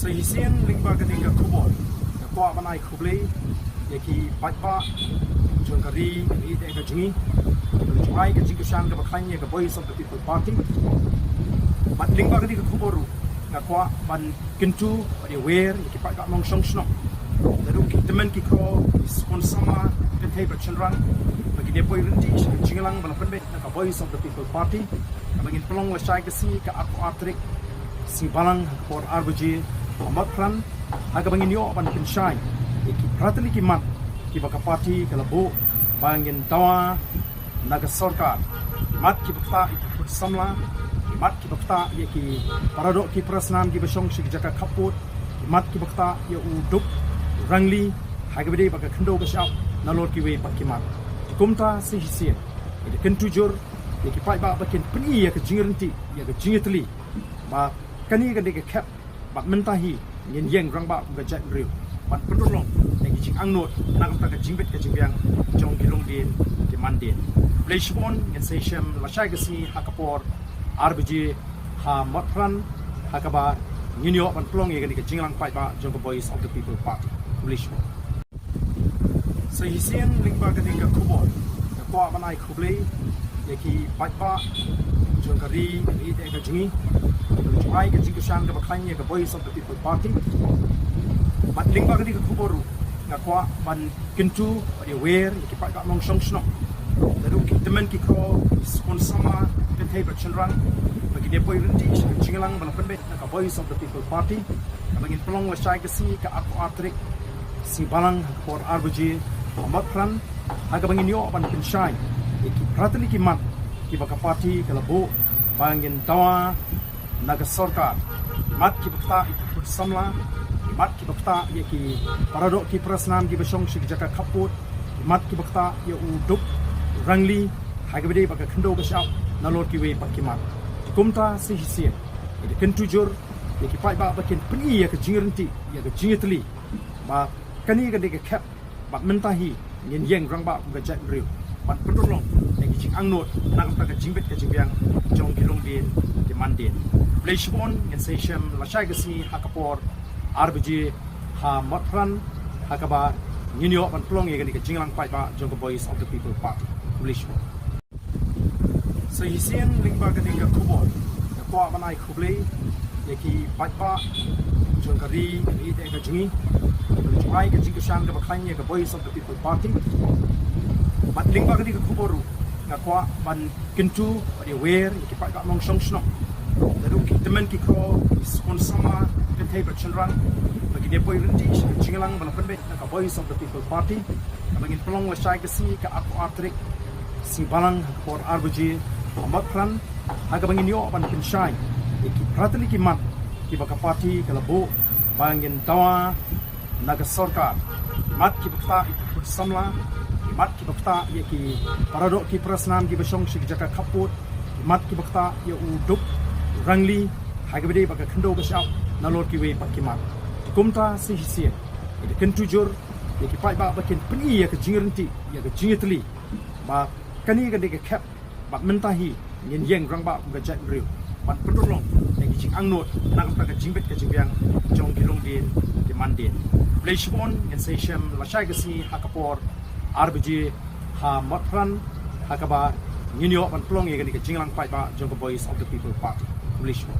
So hisien lingba ketika kubol, kuat banai kublai, yaki baikba, jangkari, ini dia kejungi, jumai kejung kesan kebakannya ke Voice of the People Party. Mat lingba ketika kubol, kuat ban kentu, pada aware, yaki baikba mongsong sno. Lalu teman kita sponsor kentai bercenderang bagi dia boleh renti jinglang balapan bet ke Voice of the People Party, bagi pelong wasai kesi ke aku atrik si balang ke por RBG Ahmad Khan aga bangin yo ban pensyai iki prateli kimat ki baka parti kala bo bangin tawa naga sarkar mat ki bakta ikut samla mat ki bakta ki paradok ki prasnam ki besong sig jaka kaput mat ki bakta ya uduk rangli haga bede baka khendo besap nalor ki we pakimat kumta si hisia ide kentujur ki pai ba bakin peni ya ke jingirenti ya ke jingitli ba kani ka deke kap bat mentahi yen yeng rang ba ga jat riu bat pendulong ngi jing angnot nak ta ka jingbet ka jingbiang jong gilong din ke mandin bleshbon ngen seshem la shagasi hakapor RBG ha matran hakaba nyinyo ban plong ye ka jinglang pai ba jong Voice of the People Party bleshbon so hisien lingba ka deke kubol ko banai kublai yaki baikba jangkari ini dia kejungi jumai kejung kesan kebakannya ke Voice of the People Party. Mat lingba ketika kubor, kuat ban kentu pada aware, yaki baikba mongsong sno. Lalu teman kita sponsor kentai bercenderang bagi dia boleh renti jinglang balapan bet ke Voice of the People Party, bagi pelong wasai kesi ke aku atrik si balang ke por RBG Ahmad Khan aga bangin yo ban pensyai iki prateli kimat ki baka parti kala bo bangin tawa naga sarkar mat ki bakta ikut samla mat ki bakta ki paradok ki prasnam ki besong sig jaka kaput mat ki bakta ya uduk rangli haga bede baka khendo besap nalor ki we pakimat kumta si hisia ide kentujur ki pai ba bakin peni ya ke jingirenti ya ke jingitli ba kani ka deke kap bat mentahi yen yeng rang ba ga jat riu bat pendulong ngi jing angnot nak ta ka jingbet ka jingbiang jong gilong din ke mandin bleshbon ngen seshem la shagasi hakapor RBG ha matran hakaba nyinyo ban plong ye ka jinglang pai ba jong Voice of the People Party bleshbon so hisien lingba ka deke kubol ko banai kublai yaki baikba jangkari ini dia kejungi jumai kejung kesan kebakannya ke Voice of the People Party. Mat lingba ketika kubor kuat ban kentu pada aware yaki baikba mongsong sno. Lalu teman kita sponsor kentai bercenderang bagi dia boleh renti jinglang balapan bet ke Voice of the People Party, bagi pelong wasai kesi ke aku atrik si balang ke por RBG Ahmad Khan aga bangin yo ban pensyai iki prateli kimat ki baka parti kala bo bangin tawa naga sarkar mat ki bakta ikut samla mat ki bakta ki paradok ki prasnam ki besong sig jaka kaput mat ki bakta ya uduk rangli haga bede baka khendo besap nalor ki we pakimat kumta si hisia ide kentujur yaki pai ba bakin peni ya ke jingirenti ya ke jingitli ba kani ka deke kap bat mentahi yen yeng rang ba ga jat riu bat pendulong ngi jing angnot nak ta ka jingbet ka jingbiang jong gilong din ke mandin bleshbon ngen seshem la shagasi hakapor RBG ha matran hakaba nyinyo ban plong ye ka jinglang pai ba jong Voice of the People Party bleshbon